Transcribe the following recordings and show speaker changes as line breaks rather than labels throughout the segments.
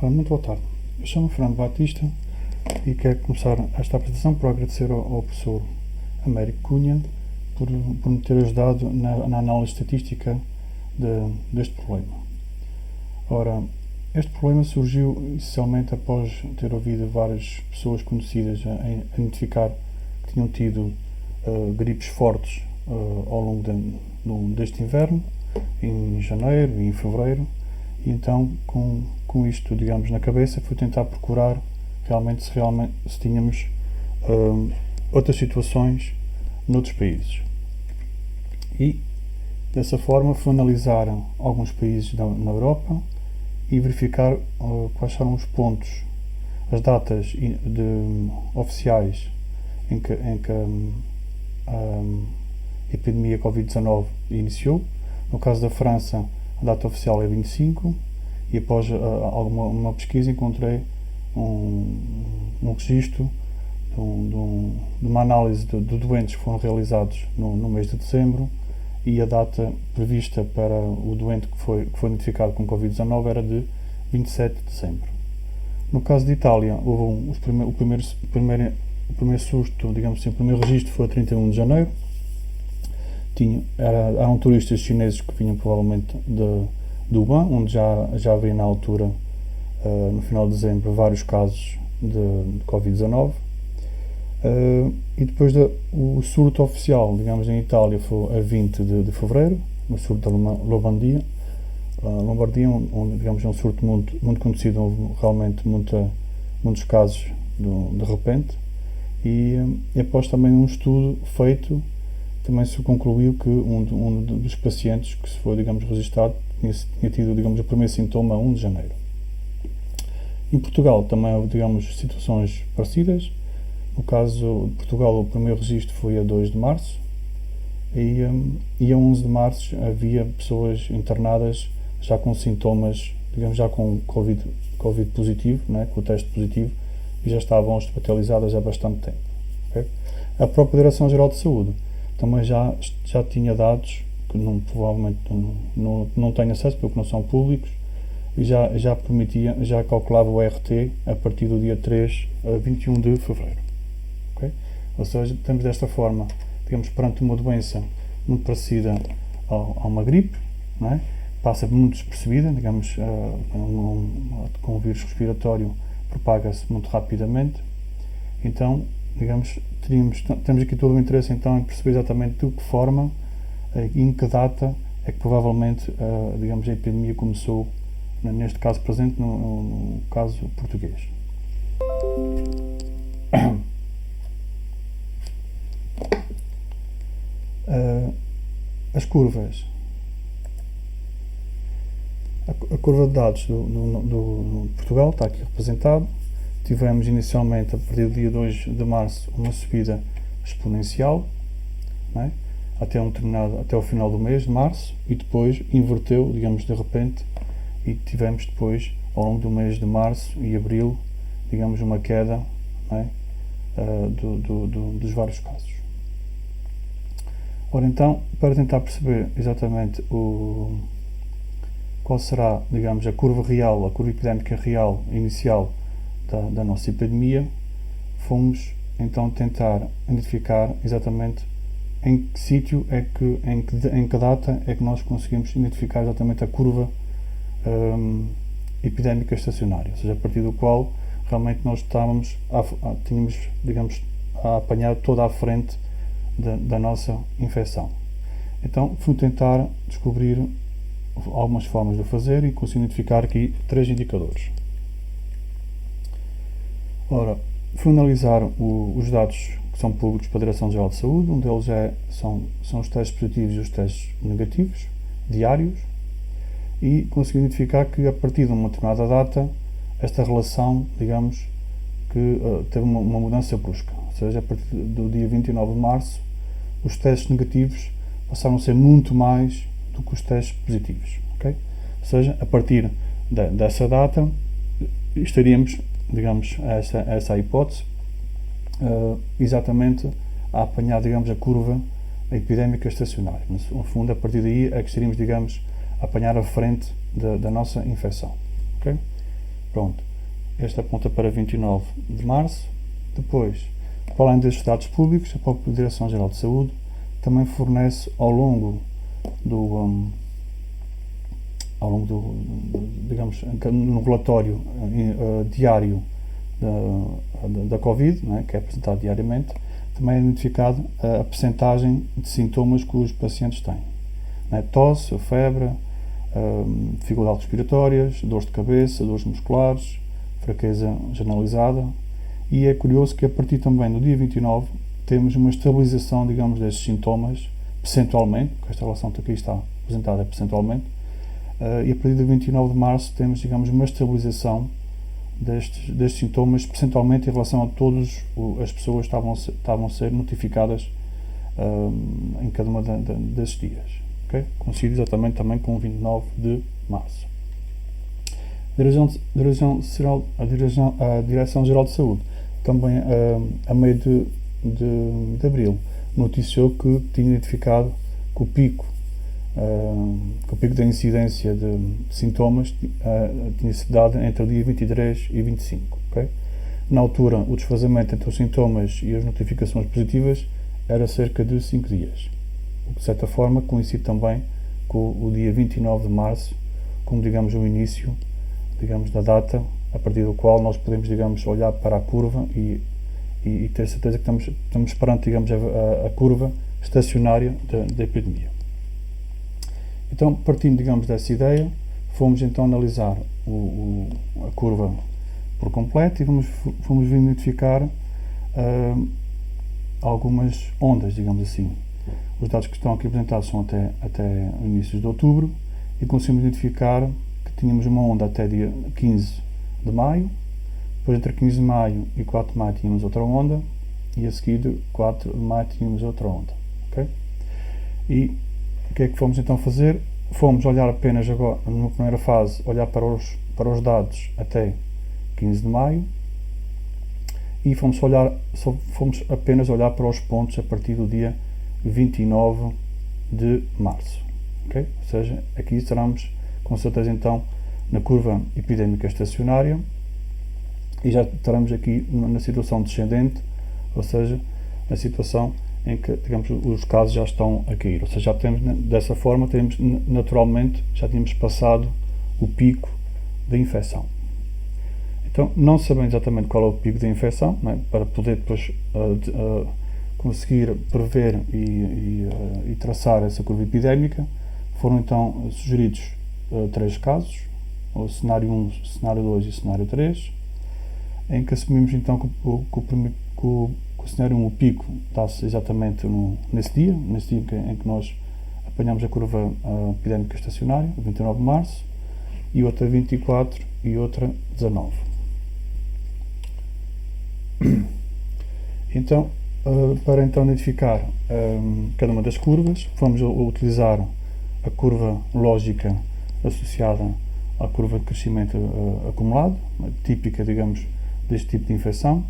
Muito boa tarde. Eu chamo Fernando Batista e quero começar esta apresentação por agradecer ao professor Américo Cunha por me ter ajudado na análise estatística deste problema. Ora, este problema surgiu essencialmente após ter ouvido várias pessoas conhecidas a identificar que tinham tido gripes fortes ao longo deste inverno, em janeiro e em fevereiro, e então com isto, digamos, na cabeça, fui tentar procurar se tínhamos outras situações noutros países. E dessa forma fui analisar alguns países na Europa e verificar quais eram os pontos, as datas oficiais em que a epidemia Covid-19 iniciou. No caso da França, a data oficial é 25, e após uma pesquisa encontrei um registro de uma análise de doentes que foram realizados no mês de dezembro, e a data prevista para o doente que foi identificado com Covid-19 era de 27 de dezembro. No caso de Itália, houve o primeiro susto, digamos assim, o primeiro registro foi a 31 de janeiro. Eram turistas chineses que vinham provavelmente de Wuhan, onde já havia na altura, no final de dezembro, vários casos de Covid-19. E depois o surto oficial, digamos, em Itália foi a 20 de fevereiro, no surto da Lombardia, onde, digamos, é um surto muito conhecido, houve realmente muitos casos de repente, e após também um estudo feito, também se concluiu que um dos pacientes que se foi, digamos, registado tinha tido, digamos, o primeiro sintoma a 1 de janeiro. Em Portugal também houve, digamos, situações parecidas. No caso de Portugal, o primeiro registro foi a 2 de março e a 11 de março havia pessoas internadas já com sintomas, digamos, já com Covid positivo, né, com o teste positivo, e já estavam hospitalizadas há bastante tempo. Okay? A própria Direção-Geral de Saúde também já tinha dados que provavelmente não tenho acesso porque não são públicos, e já calculava o RT a partir do dia 3 a 21 de fevereiro. Okay? Ou seja, estamos desta forma, digamos, perante uma doença muito parecida a uma gripe, não é? Passa muito despercebida, digamos, com o vírus respiratório propaga-se muito rapidamente. Então, digamos, temos aqui todo o interesse então em perceber exatamente de que forma e em que data é que provavelmente digamos, a epidemia começou, neste caso presente, no caso português. As curvas. A curva de dados do Portugal está aqui representado. Tivemos inicialmente, a partir do dia 2 de março, uma subida exponencial, não é? até o final do mês de março, e depois inverteu, digamos, de repente, e tivemos depois, ao longo do mês de março e abril, digamos, uma queda, não é? Dos vários casos. Ora então, para tentar perceber exatamente qual será, digamos, a curva epidémica real inicial da nossa epidemia, fomos então tentar identificar exatamente em que sítio em que data é que nós conseguimos identificar exatamente a curva epidémica estacionária, ou seja, a partir do qual realmente nós tínhamos, digamos, a apanhar toda a frente da nossa infecção. Então fui tentar descobrir algumas formas de o fazer e consegui identificar aqui 3 indicadores. Ora, fui analisar os dados que são públicos para a Direção-Geral de Saúde. Um deles são os testes positivos e os testes negativos, diários, e consegui identificar que a partir de uma determinada data, esta relação, digamos, que teve uma mudança brusca. Ou seja, a partir do dia 29 de março, os testes negativos passaram a ser muito mais do que os testes positivos. Okay? Ou seja, a partir dessa data, estaríamos, digamos, a essa hipótese, exatamente a apanhar, digamos, a curva epidémica estacionária. No fundo, a partir daí é que estaríamos, digamos, a apanhar a frente da nossa infecção. Okay? Pronto, este aponta para 29 de março. Depois, para além destes dados públicos, a própria Direção-Geral de Saúde também fornece ao longo do digamos, no relatório diário da Covid, né, que é apresentado diariamente, também é identificado a percentagem de sintomas que os pacientes têm. Né, tosse, febre, dificuldades respiratórias, dores de cabeça, dores musculares, fraqueza generalizada, e é curioso que a partir também do dia 29 temos uma estabilização, digamos, destes sintomas, percentualmente, porque esta relação que aqui está apresentada é percentualmente, e a partir do 29 de março temos, digamos, uma estabilização destes sintomas, percentualmente em relação a todas as pessoas que estavam a ser notificadas em cada uma desses dias. Okay? Coincide exatamente também com o 29 de março. A Direção-Geral de Saúde, também a meio de abril, noticiou que tinha identificado que o pico da incidência de sintomas tinha sido dado entre o dia 23 e 25. Okay? Na altura, o desfazamento entre os sintomas e as notificações positivas era cerca de 5 dias, o que de certa forma coincide também com o dia 29 de março, como, digamos, o início, digamos, da data a partir do qual nós podemos, digamos, olhar para a curva e ter certeza que estamos perante, digamos, a curva estacionária da epidemia. Então, partindo, digamos, dessa ideia, fomos então analisar a curva por completo e fomos identificar algumas ondas, digamos assim. Os dados que estão aqui apresentados são até o início de outubro e conseguimos identificar que tínhamos uma onda até dia 15 de maio, depois entre 15 de maio e 4 de maio tínhamos outra onda e a seguir 4 de maio tínhamos outra onda. Okay? E o que é que fomos então fazer? Fomos olhar apenas agora, numa primeira fase, olhar para os dados até 15 de maio e fomos apenas olhar para os pontos a partir do dia 29 de março. Okay? Ou seja, aqui estaremos com certeza então na curva epidémica estacionária e já estaremos aqui na situação descendente, ou seja, na situação em que, digamos, os casos já estão a cair. Ou seja, já temos, dessa forma, naturalmente, já tínhamos passado o pico da infecção. Então, não sabendo exatamente qual é o pico da infecção, né, para poder depois conseguir prever e traçar essa curva epidémica, foram então sugeridos 3 casos, o cenário 1, cenário 2 e cenário 3, em que assumimos então que o cenário 1, o pico, dá-se exatamente nesse dia em que nós apanhamos a curva epidémica estacionária, 29 de março, e outra 24 e outra 19. Então, para então identificar cada uma das curvas, vamos utilizar a curva lógica associada à curva de crescimento acumulado, típica, digamos, deste tipo de infecção,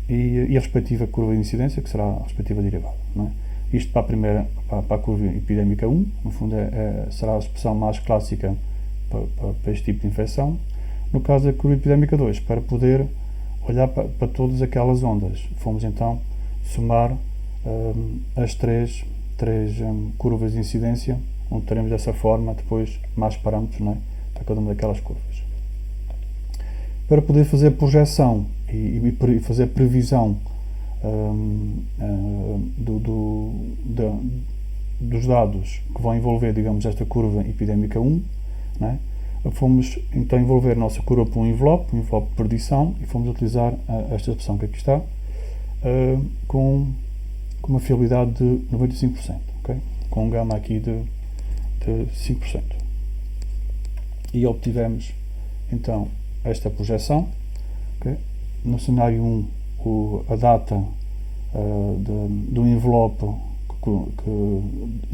e a respectiva curva de incidência, que será a respectiva derivada. Não é? Isto para a curva epidémica 1, no fundo será a expressão mais clássica para este tipo de infecção. No caso da curva epidémica 2, para poder olhar para todas aquelas ondas, fomos então somar as três curvas de incidência, onde teremos dessa forma depois mais parâmetros, não é? Para cada uma daquelas curvas. Para poder fazer projeção e fazer previsão dos dados que vão envolver, digamos, esta curva epidémica 1, não é? Fomos então envolver a nossa curva por um envelope de predição, e fomos utilizar esta expressão que aqui está, com uma fiabilidade de 95%, okay? Com um gama aqui de 5%. E obtivemos então esta projeção. Okay? No cenário 1, a data do envelope que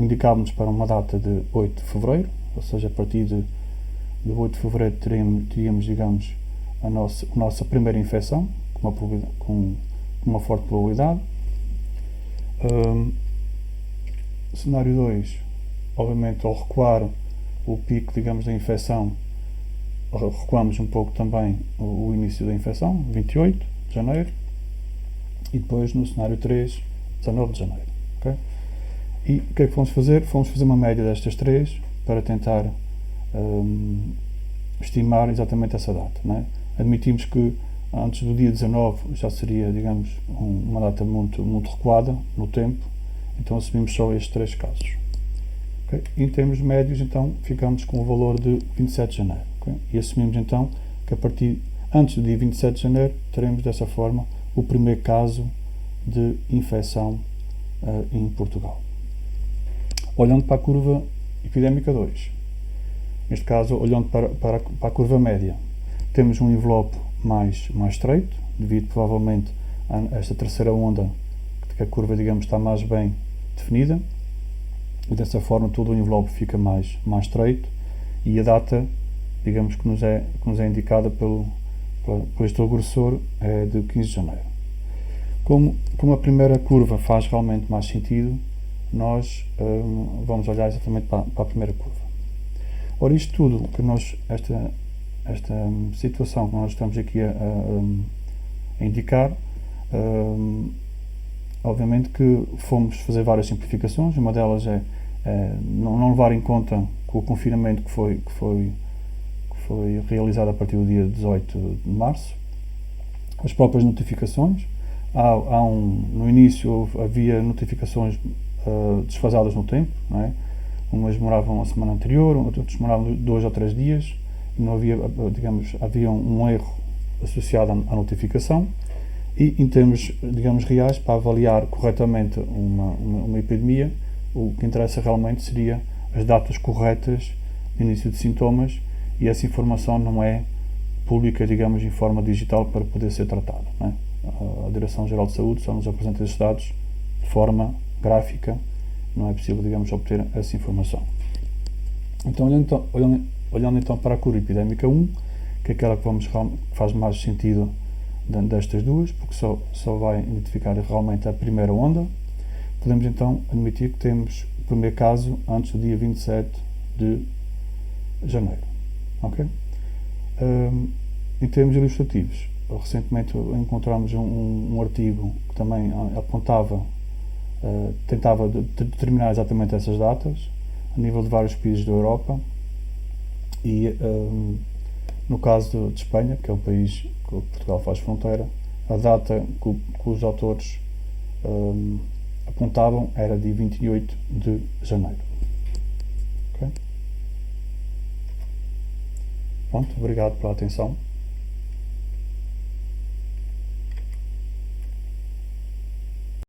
indicávamos para uma data de 8 de fevereiro, ou seja, a partir de 8 de fevereiro teríamos, digamos, a nossa primeira infecção, com uma forte probabilidade. Cenário 2, obviamente, ao recuar o pico, digamos, da infecção, recuamos um pouco também o início da infecção, 28 de janeiro, e depois no cenário 3, 19 de janeiro. Okay? E o que é que fomos fazer? Fomos fazer uma média destas três para tentar estimar exatamente essa data. Não é? Admitimos que antes do dia 19 já seria, digamos, uma data muito recuada no tempo, então assumimos só estes três casos. Okay? Em termos médios, então, ficamos com o valor de 27 de janeiro. Okay? E assumimos, então, que antes do dia 27 de janeiro, teremos, dessa forma, o primeiro caso de infecção em Portugal. Olhando para a curva epidémica 2, neste caso, olhando para a curva média, temos um envelope mais estreito, devido provavelmente a esta terceira onda, que a curva, digamos, está mais bem definida, e dessa forma todo o envelope fica mais estreito, e a data, digamos, que nos é indicada por este agressor é de 15 de janeiro. Como a primeira curva faz realmente mais sentido, nós vamos olhar exatamente para a primeira curva. Ora, isto tudo que esta situação que nós estamos aqui a indicar, obviamente que fomos fazer várias simplificações. Uma delas é não levar em conta que o confinamento que foi realizado a partir do dia 18 de março, as próprias notificações. No início havia notificações desfasadas no tempo, não é? Umas demoravam a semana anterior, outras demoravam 2 ou 3 dias, e não havia, digamos, havia um erro associado à notificação. E em termos, digamos, reais, para avaliar corretamente uma epidemia, o que interessa realmente seria as datas corretas de início de sintomas, e essa informação não é pública, digamos, em forma digital para poder ser tratada, não é? A Direção-Geral de Saúde só nos apresenta esses dados de forma gráfica, não é possível, digamos, obter essa informação. Então, olhando então para a curva epidémica 1, que é aquela que faz mais sentido destas duas, porque só vai identificar realmente a primeira onda, podemos então admitir que temos o primeiro caso antes do dia 27 de janeiro. Okay? Em termos ilustrativos, recentemente encontramos um artigo que também tentava determinar exatamente essas datas a nível de vários países da Europa, e no caso de Espanha, que é o país que Portugal faz fronteira, a data que os autores apontavam era de 28 de janeiro. Okay? Pronto, obrigado pela atenção.